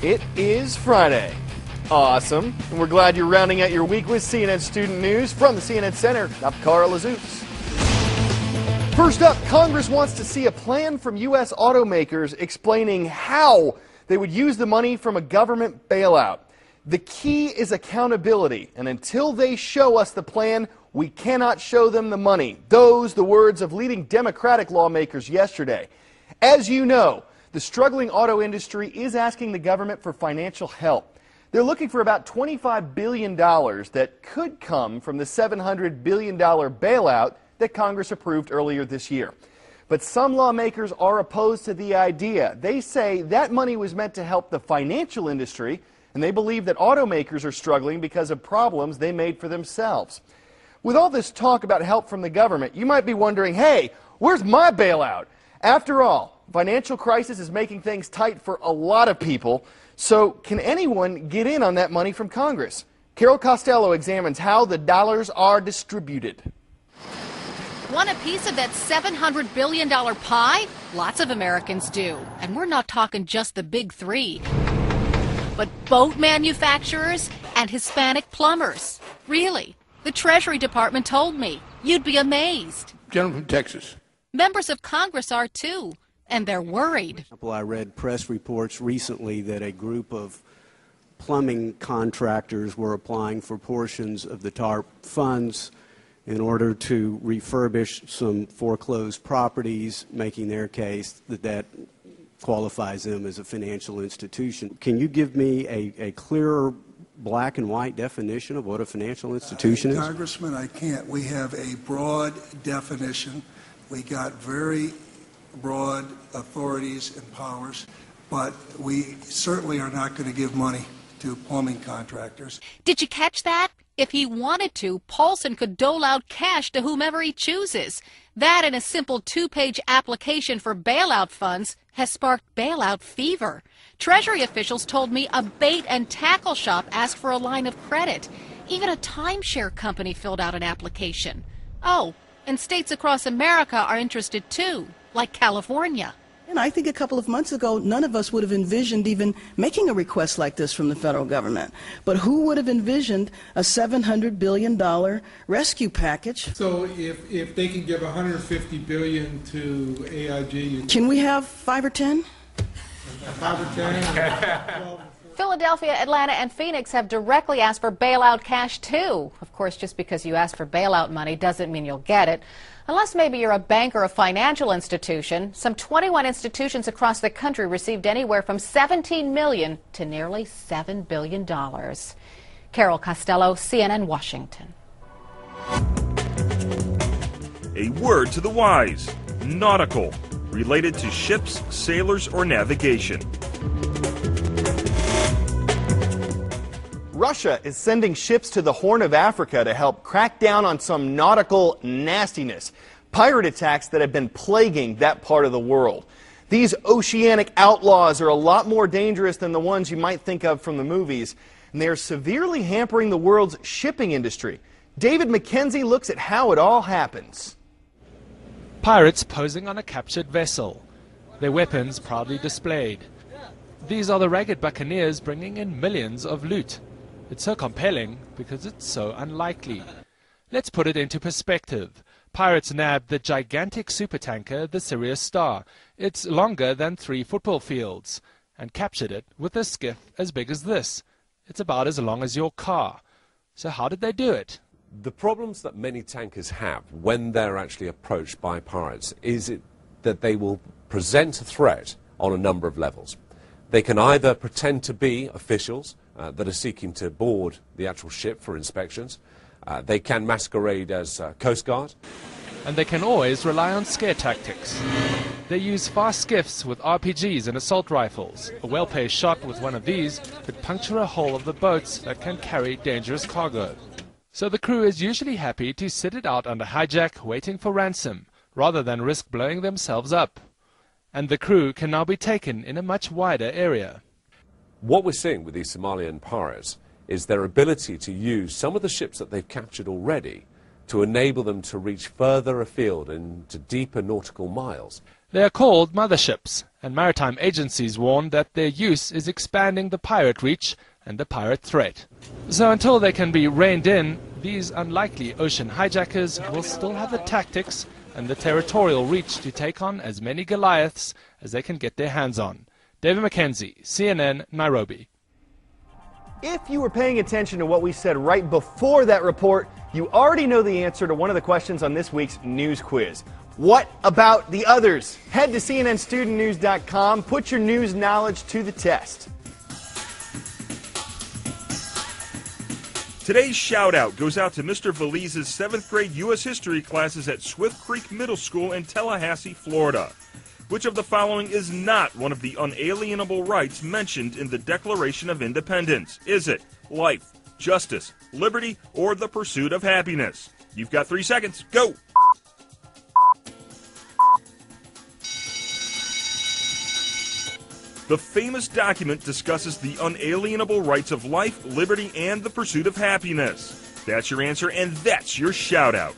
It is Friday. Awesome. And we're glad you're rounding out your week with CNN Student News. From the CNN Center, I'm Carl Azuz. First up, Congress wants to see a plan from U.S. automakers explaining how they would use the money from a government bailout. The key is accountability, and until they show us the plan, we cannot show them the money. Those the words of leading Democratic lawmakers yesterday. As you know, the struggling auto industry is asking the government for financial help. They're looking for about $25 billion that could come from the $700 billion bailout that Congress approved earlier this year. But some lawmakers are opposed to the idea. They say that money was meant to help the financial industry, and they believe that automakers are struggling because of problems they made for themselves. With all this talk about help from the government, you might be wondering, hey, where's my bailout? After all, financial crisis is making things tight for a lot of people, so can anyone get in on that money from Congress? Carol Costello examines how the dollars are distributed. Want a piece of that $700 billion pie? Lots of Americans do. And we're not talking just the big three, but boat manufacturers and Hispanic plumbers. Really? The Treasury Department told me. You'd be amazed. Gentleman from Texas. Members of Congress are too. And they're worried. I read press reports recently that a group of plumbing contractors were applying for portions of the TARP funds in order to refurbish some foreclosed properties, making their case that that qualifies them as a financial institution. Can you give me a clearer black and white definition of what a financial institution is? Congressman, I can't. We have a broad definition. We got very broad authorities and powers, but we certainly are not going to give money to plumbing contractors. Did you catch that? If he wanted to, Paulson could dole out cash to whomever he chooses. That and a simple two-page application for bailout funds has sparked bailout fever. Treasury officials told me a bait and tackle shop asked for a line of credit. Even a timeshare company filled out an application. Oh, and states across America are interested too, like California. And I think a couple of months ago, none of us would have envisioned even making a request like this from the federal government. But who would have envisioned a $700 billion rescue package? So if they can give $150 billion to AIG... Can we have 5 or 10? 5 or 10? Philadelphia, Atlanta, and Phoenix have directly asked for bailout cash, too. Of course, just because you ask for bailout money doesn't mean you'll get it. Unless maybe you're a bank or a financial institution. Some 21 institutions across the country received anywhere from $17 million to nearly $7 billion. Carol Costello, CNN, Washington. A word to the wise. Nautical. Related to ships, sailors, or navigation. Russia is sending ships to the Horn of Africa to help crack down on some nautical nastiness, pirate attacks that have been plaguing that part of the world. These oceanic outlaws are a lot more dangerous than the ones you might think of from the movies, and they are severely hampering the world's shipping industry. David McKenzie looks at how it all happens. Pirates posing on a captured vessel, their weapons proudly displayed. These are the ragged buccaneers bringing in millions of loot. It's so compelling because it's so unlikely. Let's put it into perspective. Pirates nabbed the gigantic supertanker, the Sirius Star. It's longer than 3 football fields, and captured it with a skiff as big as this. It's about as long as your car. So how did they do it? The problems that many tankers have when they're actually approached by pirates is that they will present a threat on a number of levels. They can either pretend to be officials that are seeking to board the actual ship for inspections. They can masquerade as Coast Guard. And they can always rely on scare tactics. They use fast skiffs with RPGs and assault rifles. A well-paced shot with one of these could puncture a hull of the boats that can carry dangerous cargo. So the crew is usually happy to sit it out under hijack waiting for ransom, rather than risk blowing themselves up. And the crew can now be taken in a much wider area. What we're seeing with these Somalian pirates is their ability to use some of the ships that they've captured already to enable them to reach further afield into deeper nautical miles. They are called motherships, and maritime agencies warn that their use is expanding the pirate reach and the pirate threat. So until they can be reined in, these unlikely ocean hijackers will still have the tactics and the territorial reach to take on as many Goliaths as they can get their hands on. David McKenzie, CNN, Nairobi. If you were paying attention to what we said right before that report, you already know the answer to one of the questions on this week's news quiz. What about the others? Head to cnnstudentnews.com, put your news knowledge to the test. Today's shout-out goes out to Mr. Valise's 7th grade U.S. history classes at Swift Creek Middle School in Tallahassee, Florida. Which of the following is not one of the unalienable rights mentioned in the Declaration of Independence? Is it life, justice, liberty, or the pursuit of happiness? You've got 3 seconds. Go! The famous document discusses the unalienable rights of life, liberty, and the pursuit of happiness. That's your answer, and that's your shout-out.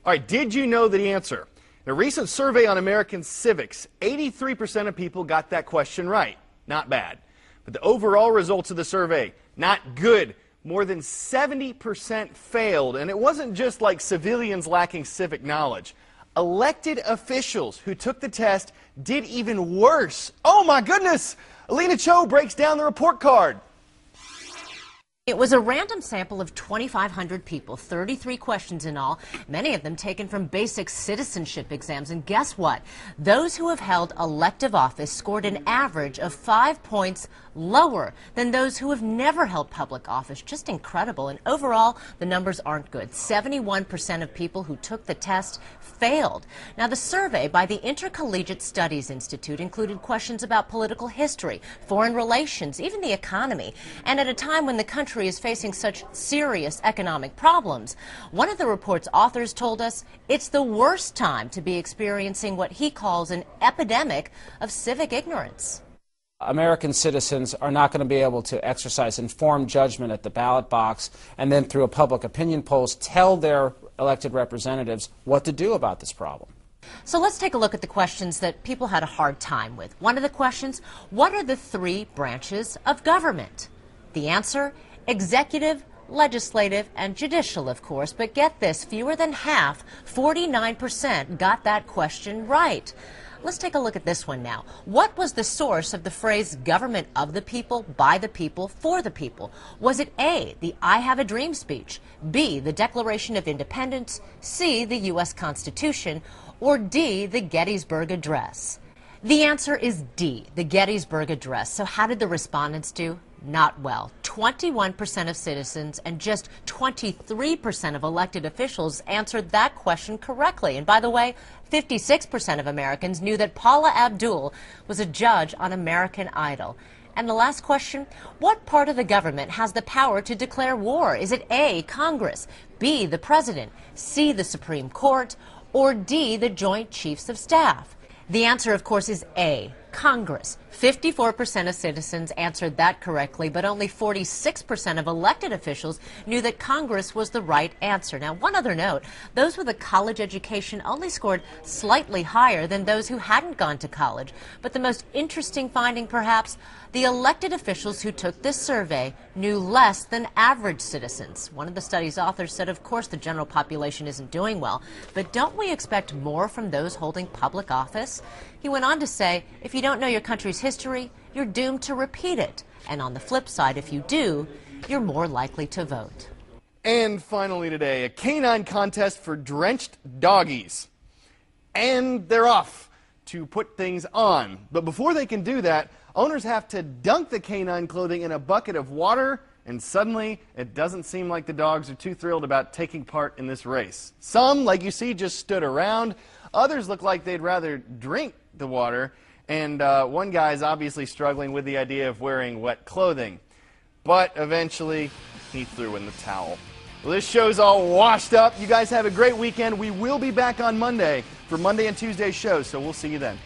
All right, did you know the answer? In a recent survey on American civics, 83% of people got that question right. Not bad. But the overall results of the survey, not good. More than 70% failed, and it wasn't just like civilians lacking civic knowledge. Elected officials who took the test did even worse. Oh my goodness! Alina Cho breaks down the report card. It was a random sample of 2,500 people, 33 questions in all, many of them taken from basic citizenship exams. And guess what? Those who have held elective office scored an average of 5 points lower than those who have never held public office. Just incredible. And overall, the numbers aren't good. 71% of people who took the test failed. Now, the survey by the Intercollegiate Studies Institute included questions about political history, foreign relations, even the economy. And at a time when the country is facing such serious economic problems, one of the report's authors told us it's the worst time to be experiencing what he calls an epidemic of civic ignorance. American citizens are not going to be able to exercise informed judgment at the ballot box and then through a public opinion polls tell their elected representatives what to do about this problem. So let's take a look at the questions that people had a hard time with. One of the questions, what are the 3 branches of government? The answer, executive, legislative, and judicial, of course. But get this, fewer than half, 49%, got that question right. Let's take a look at this one now. What was the source of the phrase government of the people, by the people, for the people? Was it A, the I Have a Dream speech, B, the Declaration of Independence, C, the U.S. Constitution, or D, the Gettysburg Address? The answer is D, the Gettysburg Address. So how did the respondents do? Not well. 21% of citizens and just 23% of elected officials answered that question correctly. And by the way, 56% of Americans knew that Paula Abdul was a judge on American Idol. And the last question, what part of the government has the power to declare war? Is it A, Congress, B, the President, C, the Supreme Court, or D, the Joint Chiefs of Staff? The answer, of course, is A, Congress. 54% of citizens answered that correctly, but only 46% of elected officials knew that Congress was the right answer. Now, one other note, those with a college education only scored slightly higher than those who hadn't gone to college. But the most interesting finding, perhaps, the elected officials who took this survey knew less than average citizens. One of the study's authors said, of course, the general population isn't doing well, but don't we expect more from those holding public office? He went on to say, if you don't know your country's history, you're doomed to repeat it. And on the flip side, if you do, you're more likely to vote. And finally today, a canine contest for drenched doggies. And they're off to put things on. But before they can do that, owners have to dunk the canine clothing in a bucket of water, and suddenly it doesn't seem like the dogs are too thrilled about taking part in this race. Some, like you see, just stood around. Others look like they'd rather drink the water. And one guy's obviously struggling with the idea of wearing wet clothing. But eventually, he threw in the towel. Well, this show's all washed up. You guys have a great weekend. We will be back on Monday for Monday and Tuesday shows, so we'll see you then.